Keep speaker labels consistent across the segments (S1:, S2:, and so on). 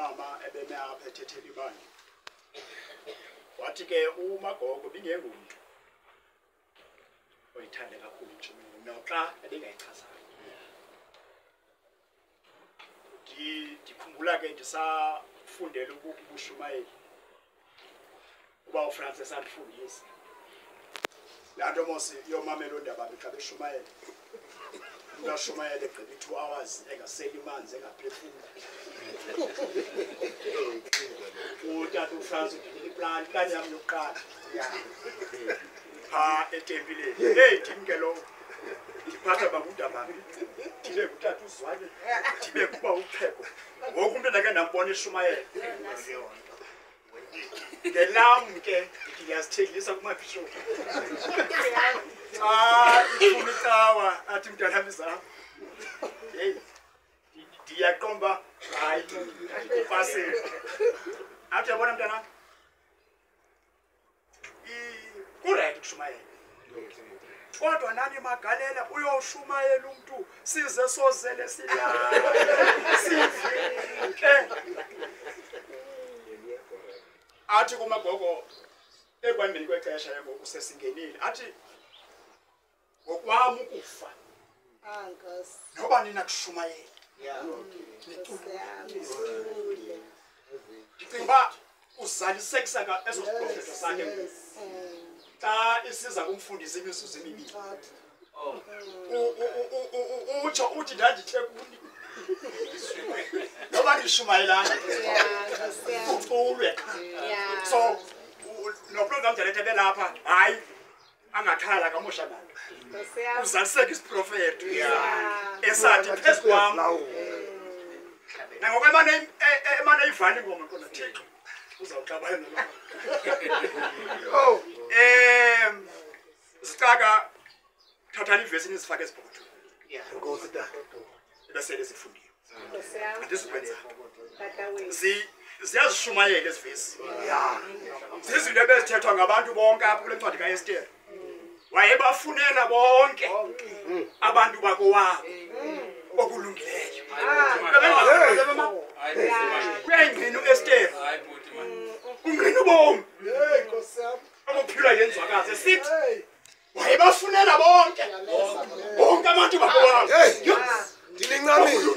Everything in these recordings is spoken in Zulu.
S1: umama ebeme apha ethethela ibandla. Wathi ke uMagogo bingengumuntu oyithanda kakhulu intshumayelo noxa ebengayichazanga. Ndikhumbula ke ndisafundela ubushumayeli uba uFrancis andifundisa. Laa nto mos yomamela ondaba xa beshumayela. Umntu ashumayele egqiba 2 hours engaseli manzi engaphefumla. Utata uFrancis udinile plan yam yokuqala. Phaa etempileni. Hey, ndimke lo. Ndiphatha babudaba. Ndibe ngutata uZwane. Ndibe kuba uPheko. Ngoku umntu endake ndambona eshumayela. Ngelam ke ndiyazithengisa kumabhishophu. Ifuna icawa athi mntana mzam. Hey, ndiyaqomba hayi kupasile. Athi yabona mntana. Kurayit ukushumayela. Kodwa nani magalela uyoshumayela umuntu size sozele silala. Sivike. Athi kuMagogo ekwambeni kwexesha yangoku sesingenile athi ngokwami ukufa
S2: Nkosi.
S1: noba nina kushumayela ndicinga uzalisekisa eso siprofeto sakhe xa isiza kumfundisa imizuzu emibili uthi ndandithe kuni noba ndishumayelanga uculwe so noprogram director belapha hayi angakhala kamosha nayo uzaliseka isiprofeto esathi phezu kwam nangoku emane ivali ingoma khona Thixo uzawuxabana lo sicaka thathani ivesi nizifake esibhotweni
S3: Nkosi tata.
S1: besele sifundiwe andizikwenza ziyazishumayela ezivesi zizinto ebezithethwa ngabantu bonke apha kule ncwadi kaEsther wayebafunela bonke abantu bakowabo okulungileyo kuyayingqina uEsther ungqina ubomi obuphilwa yenzwakazi esithi wayebafunela bonke abantu bakowabo
S3: Ndilincamile.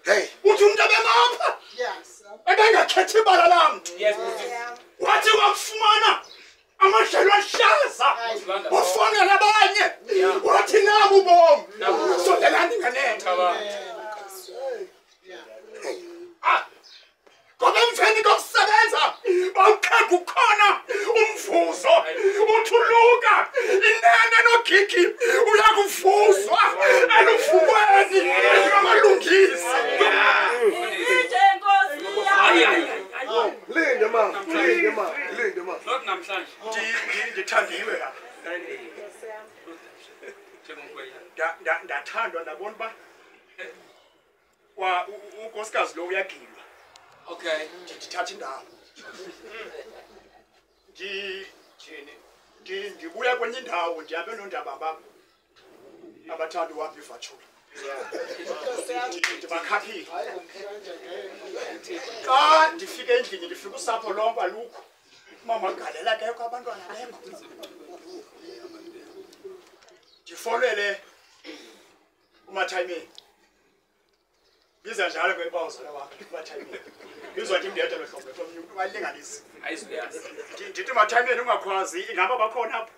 S3: Hey,
S1: uthi umuntu abemapha ebengakhethi ibala lam wathi wakufumana amadlelo ahlaza wafonela abanye wathi nabo ubomi sondelani nganetha ngoba emveni kokusebenza bawuqhega ukhona umvuzo uthuluka inene nogigi uyakuvuzwa elufukweni amalungisi
S3: Linde mama.
S4: Not namhlanje.
S1: ndithandiwe lapha ndathandwa ndabona uba unkosikazi lo uyagilwa.
S4: Okay.
S1: Ndithatha indawo ndibuya kwenye indawo ndihambe nondaba abathanda uhambe ivatshula ndibakhaphile xa ndifike endlini ndifika usapho lonke alukho umama galela kekho abantwana bekho ndifolele umathayimeni biza njalo kwepawuza wakhe umathayimeni bizwa nje ndiyedwa lohlombe from umuntu walinganisi
S4: Ayisiyazi.
S1: ndithi umathayimeni ungakwazi ingaba bakhona apha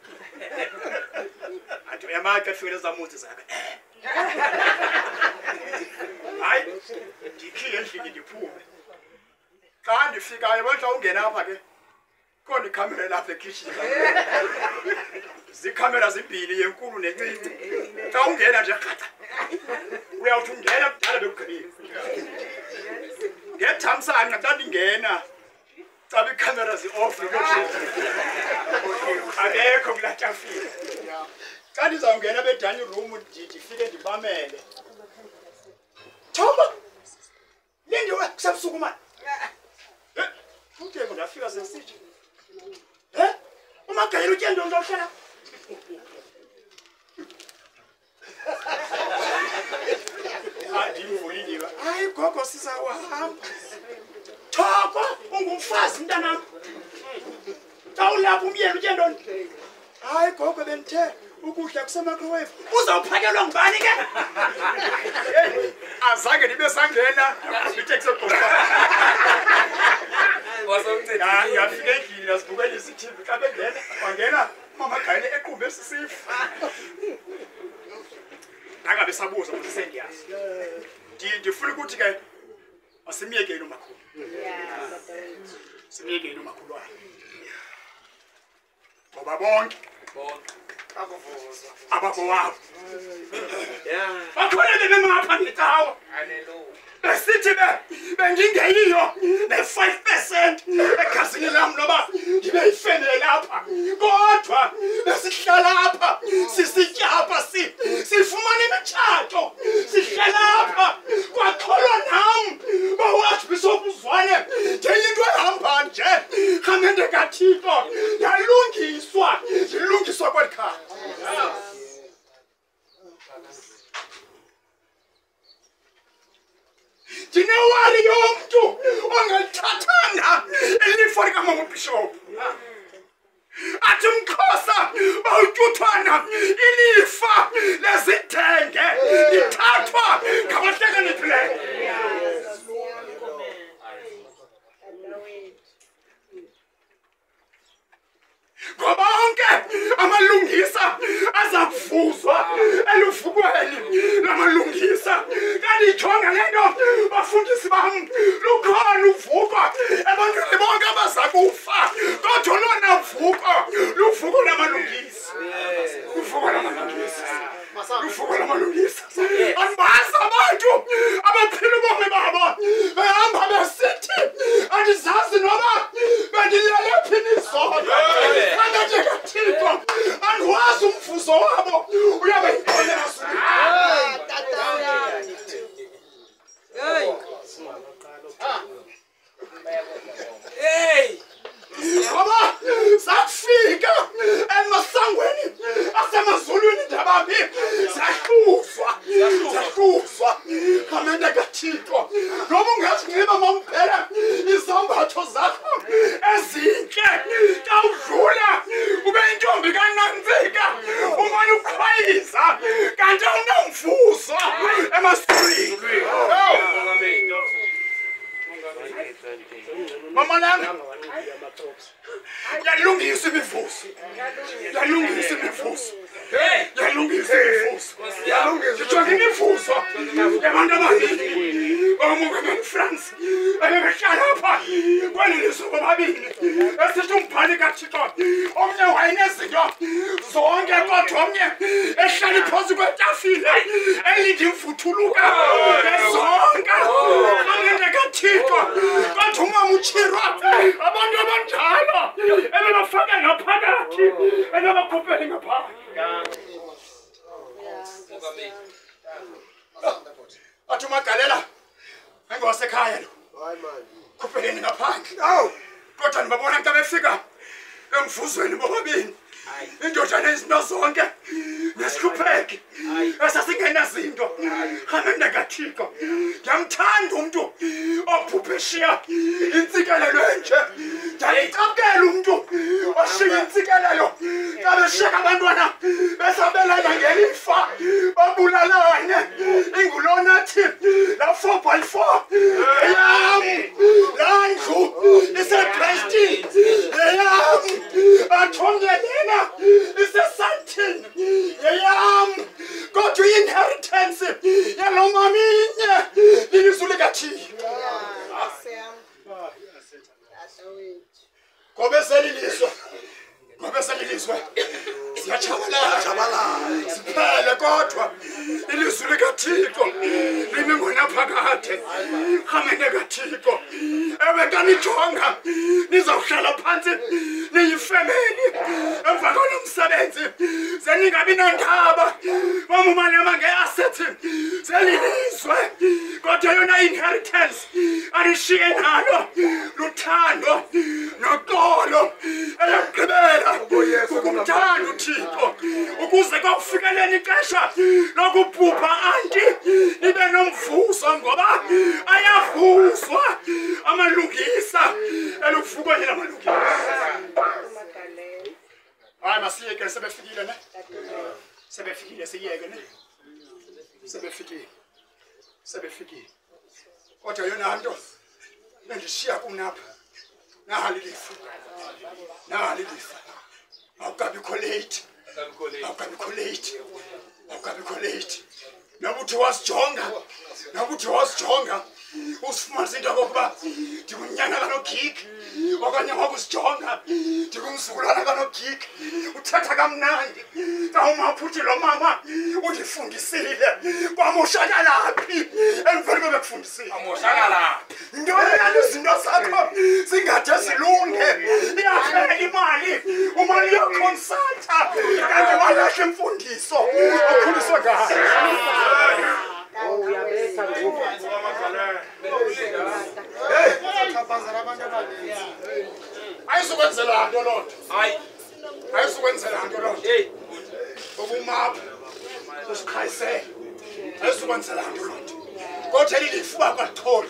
S1: athi uyamake fike zamuthi zakhe hayi ndikhile endlini ndiphume xa ndifikayo bonke ungena apha ke khona ikhamera lapha ekitchen zikhamera zimbili yenkulu nencinci xa ungena nje khatha uyawuthi ungena kudala bekugqibile ngethamsanqa xa ndingena xa ikhamera zi-off akekho kulaa tafile xa ndizawungena bedani room ndifike ndibamele Thoma lindiwe kusebusuku manje uTheko ndafika sesithi umagayela utyendo ndohlala Andimvulile. Hayi gogo sizawahamba. Thoko ungumfazi mntanami. Tawulapha umyeni uthendoni. Hayi gogo benthe ukudla kusemicrowave. Uzawuphakelwa ngubani ke? Azange nibe sangena iteksi egogo.
S4: Wasomthetho.
S1: Hayi yafika endlini yasibukela isithivi xa bengena wangena mama Gayile eqhube sisifu. Ndakabe sabuza ukuthi sendiyazi. Ndifuna ukuthi ke asimiyekeni umakhulu. Simiyekeni umakhulu wakhe. Ngoba bonke ababowabo. Bakhona bemapha ngitawo.
S4: Hallelujah.
S1: Besithi bengingeyiyo ne5% ekhasini lami noba ngibe yifene lapha. Kodwa besihlala lapha sisitya apha sifumana imitshato. Sihlala lapha kwakholwa nam bawathi bisobuzwane njeyinto ehamba nje khamende kaThixo yalungiswa zilungiswa kweli khaya. Ndinewari yomntu ongathathanga ilifa likamama uBishop. Athi Mxhosa bawutyuthwana ilifa lezithenge lithathwa ngabahlakaniphileyo. Ngoba onke amalungisa aza kuvuzwa eluvukweni lamalungisa. Kandijonga le nto bafundisi bam lukhona uvuko ebantwini bonke abaza kufa kodwa lona vuko luvuko lamalungisa. Uvuko lamalungisa. Uvuko lamalungisa. Andibazi abantu abaphila ubomi babo behamba besithi andizazi noba bendilele phi izolo. Kanti kaThixo andiwazi umvuzo wabo uyabe yikhona emazulwini. Ngoba safika emasangweni asemazulwini ndabambi zahluzwa khamende kaThixo noba ungazinxiba mamphela izambatho zakho ezintle tawudlula ube intombi kaNantsika umane ukhwayiza kanti awunamvuzo emasangweni. Mama nami yalungisa imivuzo. Yalungisa imivuzo. Yalungisa imivuzo. Ndijonge imivuzo yabantu ababili omongameli France abebehlala apha kweli lizwe bobabili esithi umbhali kaThixo omnye wayenezinto zonke kodwa omnye ehlala phansi kwetafile elinde imvuthuluka zonke khamende kaThixo kodwa umama utshirwa abantu abanjalo ebebafaka ngaphakathi ebebakhuphele ngaphakathi. Athi uMagalela engiwasekhaya lo khupheleni ngaphandle. Kodwa ndibabona xa befika emvuzweni bobabini indodana ezinto zonke nesihlupheki esasingenazinto khamende kaThixo. Ndiyamthanda umntu ophuphishiya intsikelelo enje. Ndiyayicapukela umntu oshiya intsikelelo xa beshiyeka abantwana besabelana ngelifa babulalane. Ingulona athi la 4x4 eyam laa ndlu isePrestini eyam athongelela isesantini eyam kodwa i-inheritance yalo maminye lilizwi likaThixo. Ngoba selilizwe siyatshabalala siphele kodwa ilizwi likaThixo limi ngonaphakade. Khamende kaThixo ewe xa nijonga nizawuhlala phantsi niyifemeli emva kolo msebenzi zeningabi nandaba mamumanyama nge-assets zelilizwe kodwa yona inheritance alishiye nalo luthando noxolo eyokugqibela ukumthanda uThixo kuze kwakufikeleni ixesha lokubhubha anti nibe nomvuzo ngoba ayavuzwa amalungisa elufukweni lamalungisa. Hayi masiyeke sebefikile ne? Sebefikile siyeke ne? Sebefikile. Kodwa yona nto bendishiya kunapha. Nahalilifa. Awukabikho late. Nobuthi wasijonga. Usifumanisa into yokokuba ndikunyana kaNogig. Okanye wakusijonga ndikumzukulwana kaNogig. Uthatha kamnandi. Kawumaphuthi lo mama undifundisile. Kwamoshakalaphi emveni koba kufundisile.
S4: Amoshakala.
S1: Ntoni izinto zakho zingade zilunge. Iyaphela imali. Umali yokonsulta. Kanti walahla imfundiso okhuliswa ngayo. Ayizokwenzela nto loo nto. Ayizokwenzela nto loo nto. Ubumapha usikhayisele. Ayizokwenzela nto loo nto. Kodwa lilifuba kwatholi.